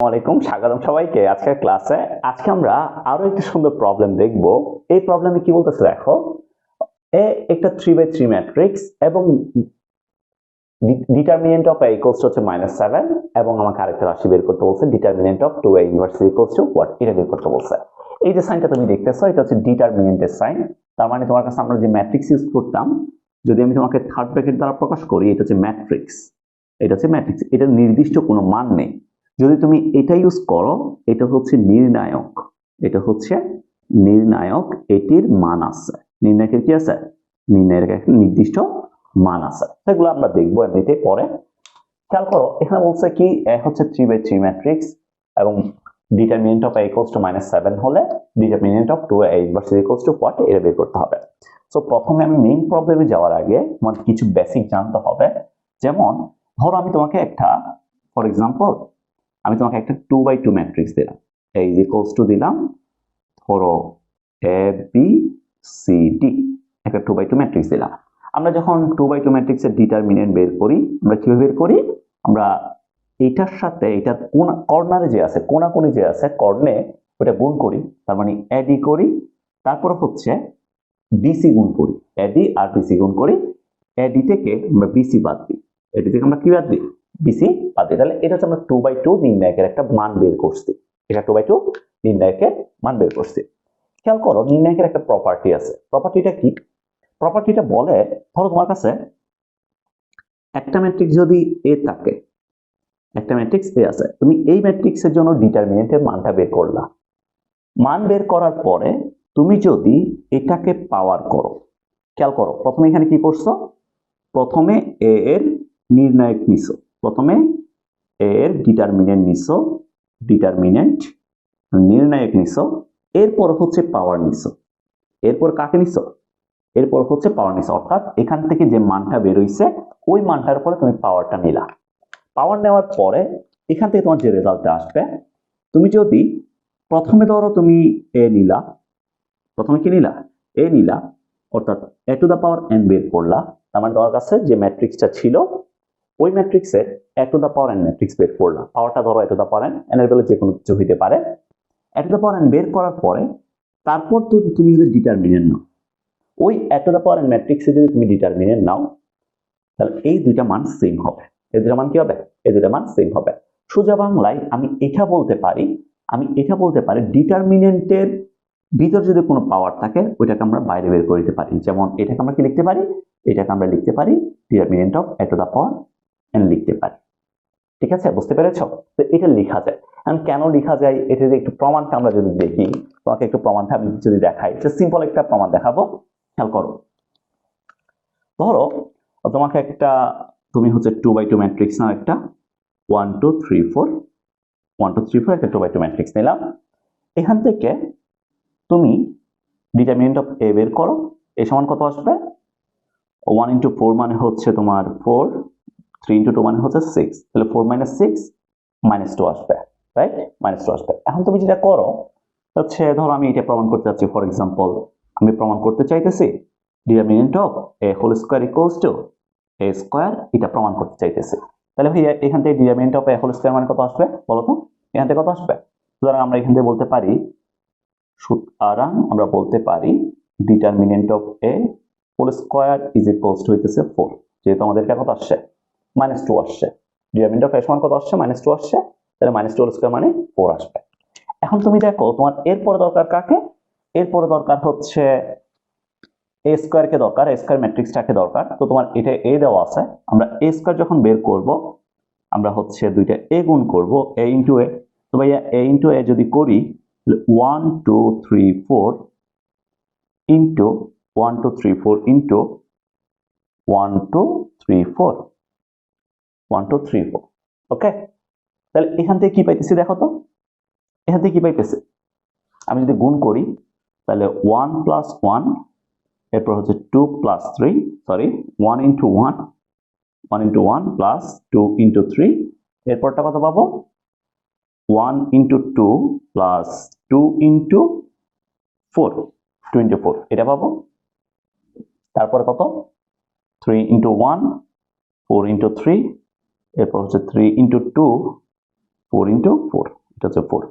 আসসালামু আলাইকুম, স্বাগতম সবাইকে আজকের ক্লাসে। আজকে আমরা আরো একটি সুন্দর প্রবলেম দেখব। এই প্রবলেমে কি বলতেছে দেখো, একটা 3/3 ম্যাট্রিক্স এবং determinant of a equals to -7 এবং আমাকে আরেকটা রাশি বের করতে বলছে, determinant of 2a inverse equals to what, এটা বের করতে বলছে। এই যে সাইনটা তুমি দেখতেছো, এটা হচ্ছে ডিটারমিনেন্টের সাইন। তার মানে তোমার কাছে আমরা যে ম্যাট্রিক্স ইউজ করতাম, যদি আমি তোমাকে থার্ড ব্র্যাকেট দ্বারা প্রকাশ করি, এটা হচ্ছে ম্যাট্রিক্স। এটা হচ্ছে ম্যাট্রিক্স, এটা নির্দিষ্ট কোনো মান নেই। যদি তুমি এটা ইউজ করো, এটা হচ্ছে নির্ণায়ক। এটা হচ্ছে নির্ণায়ক, এটির মান আছে। নির্ণায়কের কি আছে? নির্ণায়কের একটা নির্দিষ্ট মান আছে। সেগুলো আমরা দেখবো এমনিতে পরে। খেয়াল করো, এখানে বলছে কি, হচ্ছে 3/3 ম্যাট্রিক্স এবং determinant of a equals to -7 হলে determinant of 2a inverse equals to what, এটা বের করতে হবে। সো প্রথমে আমি মেইন প্রবলেমে যাওয়ার আগে আমার কিছু বেসিক জানতে হবে। যেমন ধরো আমি তোমাকে একটা, ফর এক্সাম্পল আমি তোমাকে একটা 2/2 ম্যাট্রিক্স দিলাম, a ইকুয়ালস টু দিলাম ধরো a b c d, একটা 2/2 ম্যাট্রিক্স দিলাম। আমরা যখন 2/2 ম্যাট্রিক্সের ডিটারমিনেন্ট বের করি, আমরা কিভাবে বের করি? আমরা এটার সাথে এটা কোন কর্নারে যে আছে, কোনাকুনি যে আছে কর্ণে, ওটা গুণ করি, তার মানে এডি করি। তারপর হচ্ছে বিসি গুণ করি, এডি আর বিসি গুণ করি। এডি থেকে আমরা বিসি বাদ দিই, এডি থেকে আমরা কি বাদ দিই? বিসি বাদ দিই। তাহলে এটা হচ্ছে আমরা 2/2 নির্ণায়কের একটা মান বের করছি। এটা 2/2 নির্ণায়কের মান বের করছি। খেয়াল করো, নির্ণায়কের একটা প্রপার্টি আছে। প্রপার্টিটা কি? প্রপার্টিটা বলে, ধরো তোমার কাছে একটা ম্যাট্রিক্স যদি এ থাকে, একটা ম্যাট্রিক্স এ আছে, তুমি এই ম্যাট্রিক্সের জন্য ডিটারমিনেন্টের মানটা বের করলা। মান বের করার পরে তুমি যদি এটাকে পাওয়ার করো, খেয়াল করো প্রথমে এখানে কি করছো? প্রথমে এ এর নির্ণায়ক নিছো, প্রথমে এ এর ডিটারমিনেন্ট নিছো, ডিটারমিনেন্ট নির্ণায়ক নিছো, এরপর হচ্ছে পাওয়ার নিছো। এরপর কাকে নিছো? এরপর হচ্ছে পাওয়ার নিছো, অর্থাৎ এখান থেকে যে মানটা বের হইছে ওই মানটার উপরে তুমি পাওয়ারটা নিলা। পাওয়ার নেওয়ার পরে এখান থেকে তোমার যে রেজাল্টটা আসবে, তুমি যদি প্রথমে ধরো তুমি এ নিলা, প্রথমে কি নিলা? এ নিলা, অর্থাৎ এ টু দা পাওয়ার এন বের করলা। তার মানে তোমার কাছে যে ম্যাট্রিক্সটা ছিল ওই ম্যাট্রিক্সের a to the power n matrix বের করলা। পাওয়ারটা ধরো a to the power n, n এর বেলা যে কোনো কিছু হইতে পারে। এ টু দা পাওয়ার এন বের করার পরে তারপর তো তুমি যদি ডিটারমিনেন্ট নাও, ওই এ টু দা পাওয়ার এন ম্যাট্রিক্সে যদি তুমি ডিটারমিনেন্ট নাও, তাহলে এই দুইটা মান সেম হবে। এই দুইটা মান কি হবে? এই দুইটা মান সেম হবে। সোজা বাংলায় আমি এটা বলতে পারি, ডিটারমিনেন্টের ভিতর যদি কোনো পাওয়ার থাকে ওইটাকে আমরা বাইরে বের করে দিতে পারি। যেমন এটাকে আমরা কি লিখতে পারি? এটাকে আমরা লিখতে পারি determinant of A to the power N লিখতে পারি। ঠিক আছে, বুঝতে পেরেছো? তো এটা লেখা যায়। এখন কেন লেখা যায়, এটা যদি একটু প্রমাণটা আমরা যদি দেখি, তোমাকে একটু প্রমাণটা আমি যদি দেখাই, সিম্পল একটা প্রমাণ দেখাবো। খেয়াল করো, ধরো তোমাকে একটা, তুমি হচ্ছে 2/2 ম্যাট্রিক্স নাও, একটা 1 2 3 4 1 2 3 4 একটা 2/2 ম্যাট্রিক্স নিলাম। এখান থেকে তুমি ডিটারমিনেন্ট অফ এ বের করো। এ সমান কত আসবে? 1 into 4 মানে হচ্ছে তোমার 4, 3 into 2 মানে হচ্ছে 6, তাহলে 4 minus 6 -2 আসবে, রাইট? -2 আসবে। এখন তুমি যেটা করো হচ্ছে, ধরো আমি এটা প্রমাণ করতে চাচ্ছি, ফর এক্সাম্পল আমি প্রমাণ করতে চাইতেছি determinant of A whole square equals to A square, এটা প্রমাণ করতে চাইতেছি। তাহলে ভাইয়া এখান থেকে determinant of A whole square মানে কত আসবে বলো তো? এখান থেকে কত আসবে? সুতরাং আমরা এখান থেকে বলতে পারি, determinant of A whole square is equals to হইতেছে 4, যেহেতু আমাদের এটা কত আসছে? -2 আসছে। ডিটারমিনেন্ট অফ এ সমান কত আসছে? -2 আসছে, তাহলে -2 হোল স্কয়ার মানে 4 আসবে। এখন তুমি দেখো তোমার এরপরে দরকার কাকে? এরপরে দরকার হচ্ছে এ স্কয়ারকে দরকার, এ স্কয়ার ম্যাট্রিক্সটাকে দরকার। তো তোমার এটা এ দেওয়া আছে, আমরা এ স্কয়ার যখন বের করব, আমরা হচ্ছে দুইটা এ গুণ করব, এ ইনটু এ। তো ভাইয়া এ ইনটু এ যদি করি, 1 2 3 4 ইনটু 1 2 3 4 ইনটু 1 2 3 4 1 2 3 4, ওকে? তাহলে এখান থেকে কি পাইতেছি দেখো তো, এখান থেকে কি পাইতেছি? আমি যদি গুণ করি তাহলে 1 + 1, এরপর হচ্ছে 2 + 3, sorry 1 into 1 1 into 1 plus 2 into 3, এরপরটা কত পাবো? 1 into 2 plus 2 into 4, 2 into 4 এটা পাবো। তারপরে কত? 3 into 1 4 into 3, এরপর হচ্ছে 3 into 2 4 ইন্টু 4, এটা হচ্ছে 4।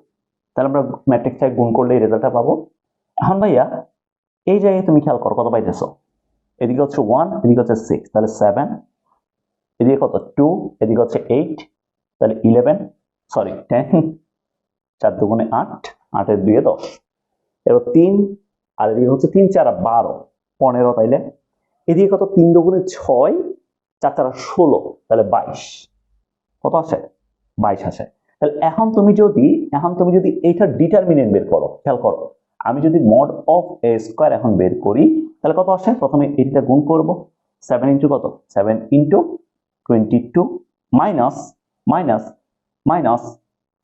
তাহলে আমরা ম্যাট্রিক্সটা গুণ করলে এই রেজাল্টটা পাবো। এখন ভাইয়া এই জায়গায় তুমি খেয়াল করো কত পাইতেছো, এদিকে হচ্ছে 1, এদিকে হচ্ছে 6, তাহলে 7, এদিকে কত 2, এদিকে হচ্ছে 8, তাহলে 11, সরি 10, 4 দুগুণে 8, 8 এর 2 এ 10, এবার 3, আর এদিকে হচ্ছে 3 4 12, 15, তাইলে এদিকে কত 3 দুগুণে 6, 4 4 16, তাহলে 22, কত আসে 22 আসে। তাহলে এখন তুমি যদি এইটার ডিটারমিনেন্ট বের করো, খেয়াল করো, আমি যদি মড অফ এ স্কয়ার এখন বের করি তাহলে কত আসে, প্রথমে এটা গুণ করব, 7 ইনটু কত 7 into 22 minus minus minus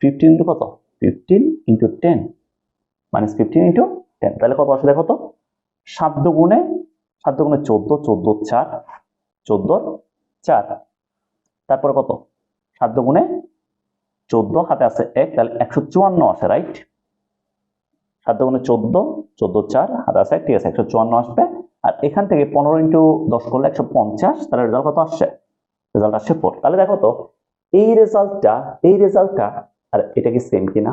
15 into কত 15 ইনটু 10 মাইনাস 15 ইনটু 10, তাহলে কত আসে দেখো তো, 7 দুগুণে 14, 14 4, 14 4, তারপরে কত 7 দুগুণে 14, হাতে আছে 1, তাহলে 154 আসে, রাইট। 7 দুগুণে 14, 14 4, হাতে আছে 1, ঠিক আছে 154 আসবে। আর এখান থেকে 15 ইনটু 10 করলে 150, তাহলে রেজাল্ট কত আসছে, রেজাল্ট আসছে 4। তাহলে দেখো তো এই রেজাল্টটা আর এটা কি সেম কিনা,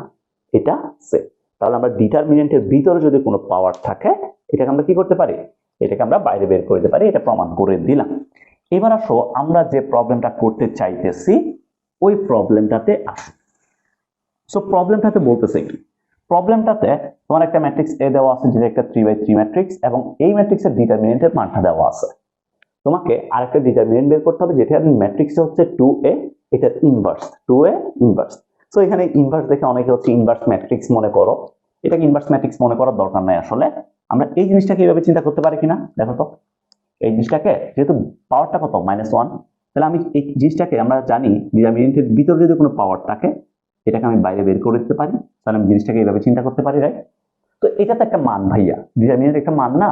এটা সেম। তাহলে আমরা ডিটারমিনেন্টের ভিতরে যদি কোনো পাওয়ার থাকে এটাকে আমরা কি করতে পারি, এটাকে আমরা বাইরে বের করে দিতে পারি, এটা প্রমাণ করে দিলাম। এবার আসো আমরা যে প্রবলেমটা করতে চাইতেছি ওই প্রবলেমটাতে আসো। সো প্রবলেমটাতে বলতেছে কি, প্রবলেমটাতে তোমার একটা ম্যাট্রিক্স এ দেওয়া আছে যেটা একটা 3/3 ম্যাট্রিক্স, এবং এই ম্যাট্রিক্সের ডিটারমিনেন্টের মানটা দেওয়া আছে। তোমাকে আরেকটা ডিটারমিনেন্ট বের করতে হবে যেটা ম্যাট্রিক্স হচ্ছে 2a, এটার ইনভার্স 2a ইনভার্স। সো এখানে ইনভার্স দেখে অনেকে হচ্ছে ইনভার্স ম্যাট্রিক্স মনে করো, এটাকে ইনভার্স ম্যাট্রিক্স মনে করার দরকার নাই। আসলে আমরা এই জিনিসটাকে এইভাবে চিন্তা করতে পারি কিনা দেখো তো, এই জিনিসটাকে যেহেতু পাওয়ারটা কত -1, তাহলে আমি এই জিনিসটাকে আমরা জানি ডিটারমিনেন্টের ভিতরে যদি কোনো পাওয়ার থাকে এটাকে আমি বাইরে বের করে দিতে পারি, তাহলে আমি জিনিসটাকে এইভাবে চিন্তা করতে পারি, রাইট। তো এটা তো একটা মান ভাইয়া, ডিটারমিনেন্ট একটা মান না,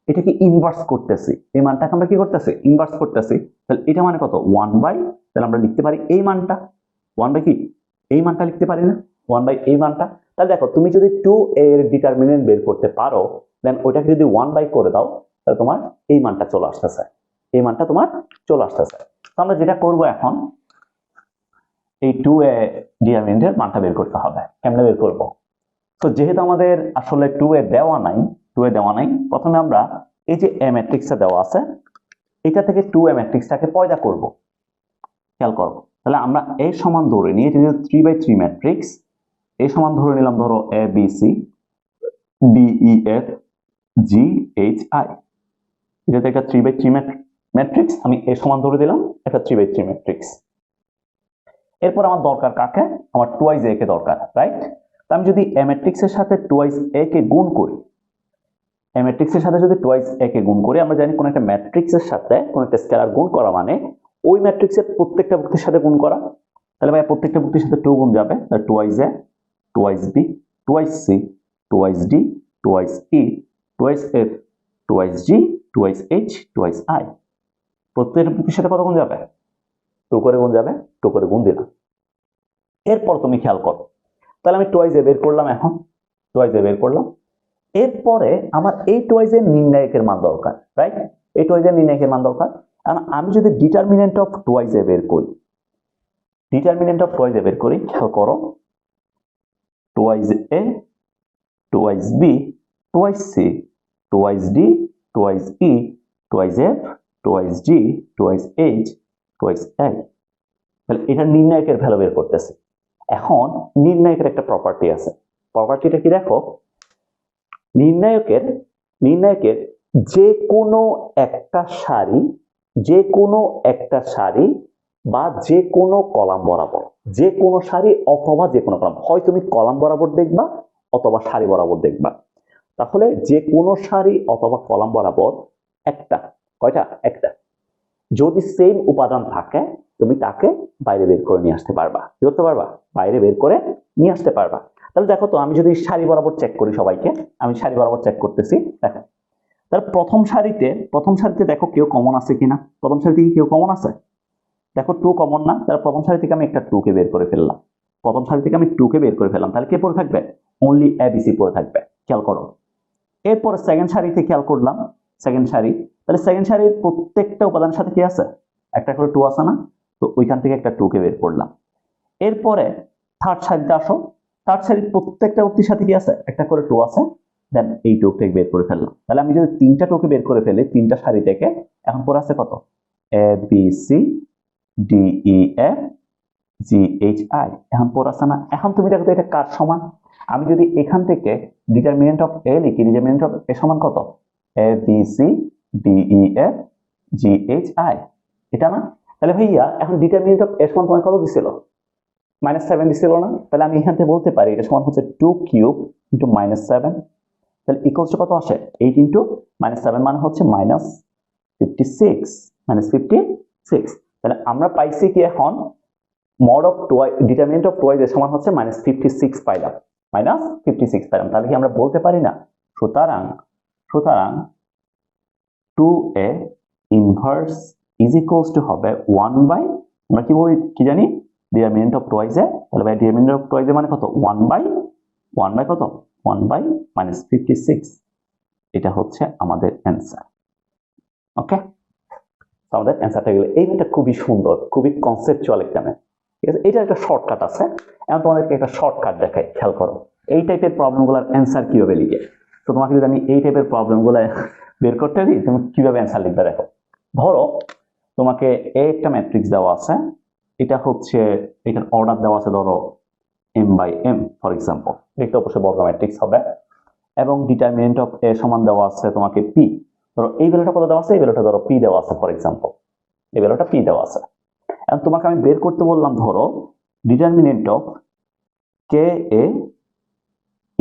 এটাকে ইনভার্স করতেছি, এই মানটাকে আমরা কি করতেছি ইনভার্স করতেছি, তাহলে এটা মানে কত 1/, তাহলে আমরা লিখতে পারি এই মানটা 1/, কি এই মানটা লিখতে পারি না 1/, এই মানটা। তাহলে দেখো তুমি যদি 2a এর ডিটারমিনেন্ট বের করতে পারো দেন ওটাকে যদি 1/, করে দাও তাহলে তোমার এই মানটা চলে আসতেছে, এই মানটা তোমার চলে আসতেছে। তো আমরা যেটা করব এখন এই 2a ডিটারমিনেন্টের মানটা বের করতে হবে। কেমনে বের করব, তো যেহেতু আমাদের আসলে 2a দেওয়া নাই, প্রথমে আমরা এই যে a ম্যাট্রিক্সটা দেওয়া আছে এটা থেকে 2a ম্যাট্রিক্সটাকে পয়দা করব। খেয়াল করো, তাহলে আমরা a সমান ধরে নিয়ে যদি 3/3 ম্যাট্রিক্স, a সমান ধরে নিলাম ধরো a b c d e f g h i, এটাতে একটা 3/3 ম্যাট্রিক্স, আমি a সমান ধরে দিলাম একটা 3/3 ম্যাট্রিক্স। এরপর আমার দরকার কাকে, আমার 2a কে দরকার, রাইট। তো আমি যদি a ম্যাট্রিক্সের সাথে 2a কে গুণ করি, a ম্যাট্রিক্সের সাথে যদি 2a কে গুণ করি, আমরা জানি কোন একটা ম্যাট্রিক্সের সাথে কোন একটা স্কেলার গুণ করা মানে ওই ম্যাট্রিক্সের প্রত্যেকটা ভুক্তির সাথে গুণ করা। তাহলে ভাই প্রত্যেকটা ভুক্তির সাথে 2 গুণ যাবে, তাহলে 2a 2b 2c 2d 2e 2f 2g 2h 2i, প্রত্যেকটা ভুক্তির সাথে কত গুণ যাবে 2 করে গুণ যাবে, 2 করে গুণ দিলাম। এরপর তুমি খেয়াল করো, তাহলে আমি 2a বের করলাম, এখন 2a বের করলাম। এরপরে আমার এই 2a এর নির্ণায়কের মান দরকার, রাইট। এই 2a এর নির্ণায়কের মান দরকার, কারণ আমি যদি ডিটারমিনেন্ট অফ 2a বের করি, খেয়াল করো 2a 2b 2c 2d 2e 2f 2g 2h 2i, তাহলে এটা নির্ণায়কের ভ্যালু বের করতেছি। এখন নির্ণায়কের একটা প্রপার্টি আছে, প্রপার্টিটা কি দেখো, নির্ণায়কের যে কোনো একটা সারি বা যে কোনো কলাম বরাবর, যে কোনো সারি অথবা যে কোনো কলাম, হয় তুমি কলাম বরাবর দেখবা অথবা সারি বরাবর দেখবা, তাহলে যে কোনো সারি অথবা কলাম বরাবর একটা, কয়টা একটা, যদি সেম উপাদান থাকে তুমি তাকে বাইরে বের করে নিয়ে আসতে পারবা, কি করতে পারবা বাইরে বের করে নিয়ে আসতে পারবা। তাহলে দেখো তো আমি যদি সারি বরাবর চেক করি, সবাইকে আমি সারি বরাবর চেক করতেছি, দেখো তাহলে প্রথম সারিতে দেখো কেউ কমন আছে কিনা, প্রথম সারি থেকে কেউ কমন আছে, দেখো 2 কমন না, তাহলে প্রথম সারি থেকে আমি একটা 2 কে বের করে ফেললাম, তাহলে কে পড়ে থাকবে অনলি abc পড়ে থাকবে, খেয়াল করো। এরপর সেকেন্ড সারিতে খেয়াল করলাম, তাহলে সেকেন্ড সারির প্রত্যেকটা উপাদানের সাথে কি আছে একটা করে 2 আছে না, তো ওইখান থেকে একটা 2 কে বের করলাম। এরপরে থার্ড সারিতে আসো, থার্ড সারির প্রত্যেকটা উক্তির সাথে কি আছে, একটা করে টো আছে, দেন এই টোকে বের করে ফেললাম। তাহলে আমি যদি তিনটা টোকে বের করে ফেলি তিনটা সারি থেকে, এখন পরে আছে কত, A B C D E F G H I, এখন পরে আছে না। এখন তুমি দেখো তো এটা কার সমান, আমি যদি এখান থেকে ডিটারমিনেন্ট অফ এ লিখি, ডিটারমিনেন্ট অফ এ সমান কত, A B C D E F G H I, এটা না। তাহলে ভাইয়া এখন ডিটারমিনেন্ট অফ এ সমান তোমার কত দিছিল, -7 দিছিল না। তাহলে আমি এখান থেকে বলতে পারি এটা সমান হচ্ছে 2 কিউব ইন্টু -7, তাহলে ইকুয়ালস টু কত আসে, 8 ইন্টু -7 মানে হচ্ছে -56, -56। তাহলে আমরা পাইছি কি এখন, mod of twice, determinant of twice এর সমান হচ্ছে -56 পাইলাম, -56 পাইলাম। তাহলে কি আমরা বলতে পারি না, সুতরাং 2a inverse is equals two হবে 1 বাই, আমরা কি বলি কি জানি, ডিটারমিনেন্ট অফ টুয়াইস এ, তাহলে ভাই ডিটারমিনেন্ট অফ টুয়াইস এ মানে কত, 1 বাই কত, 1 বাই -56, এটা হচ্ছে আমাদের অ্যান্সার। ওকে, আমাদের অ্যান্সারটা গেলে এই মেয়েটা খুবই সুন্দর, খুবই কনসেপচুয়াল একটা মেয়ে, ঠিক আছে। এটা একটা শর্টকাট আছে, এখন তোমাদেরকে একটা শর্টকাট দেখাই, খেয়াল করো এই টাইপের প্রবলেমগুলোর অ্যান্সার কিভাবে লিখে। তো তোমাকে যদি আমি এই টাইপের প্রবলেমগুলো বের করতে দিই, তুমি কিভাবে অ্যান্সার লিখবে দেখো। ধরো তোমাকে এ একটা ম্যাট্রিক্স দেওয়া আছে, এটা হচ্ছে এটার অর্ডার দেওয়া আছে ধরো m/m ফর এক্সাম্পল, এটা অবশ্যই বর্গ ম্যাট্রিক্স হবে, এবং ডিটারমিনেন্ট অফ এ সমান দেওয়া আছে তোমাকে p, ধরো এই ভ্যালুটা কত দেওয়া আছে, এই ভ্যালুটা ধরো p দেওয়া আছে ফর এক্সাম্পল, এই ভ্যালুটা p দেওয়া আছে। এখন তোমাকে আমি বের করতে বললাম ধরো determinant of K A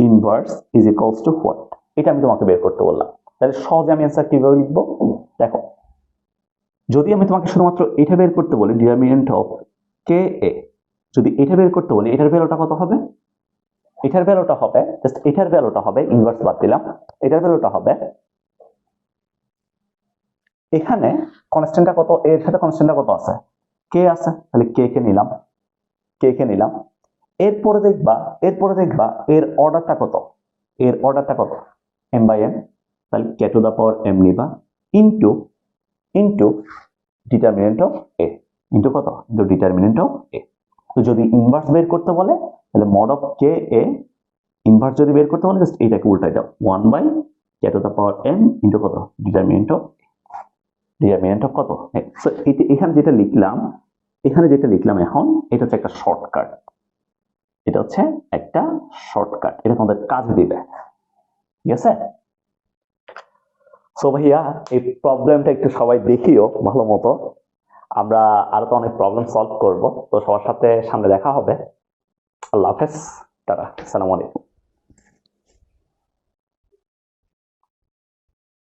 inverse is equals two what, এটা আমি তোমাকে বের করতে বললাম। তাহলে সহজে আমি অ্যান্সার কিভাবে লিখবো দেখো, যদি আমি তোমাকে শুধুমাত্র এটা বের করতে বলি ডিটারমিনেন্ট অফ কে এ, যদি এটা বের করতে বলি এটার ভ্যালুটা কত হবে, এটার ভ্যালুটা হবে জাস্ট এটার ভ্যালুটা হবে, ইনভার্স বাদ দিলাম, এটার ভ্যালুটা হবে, এখানে কনস্ট্যান্টটা কত, এর সাথে কনস্ট্যান্টটা কত আছে, কে আছে, তাহলে কে কে নিলাম। এরপরে দেখবা এর অর্ডারটা কত, m/m, তাহলে k to the power m নিবা into determinant of a, into কত, ইনটু ডিটারমিনেন্ট অফ a। তো যদি ইনভার্স বের করতে বলে তাহলে mod of K A inverse যদি বের করতে বলে জাস্ট এটাকে উল্টাই দাও, 1 by k to the power m into কত, ডিটারমিনেন্ট অফ কত। সো এখানে যেটা লিখলাম এখন এটা হচ্ছে একটা শর্টকাট, এটা তোমাদের কাজ দিবে, ঠিক আছে। সো ভাইয়া এই প্রবলেমটা একটু সবাই দেখিও ভালো মতো, আমরা আরো তো অনেক প্রবলেম সলভ করব, তো সবার সাথে সামনে দেখা হবে। আল্লাহ হাফেজ, টাটা, আসসালামু আলাইকুম।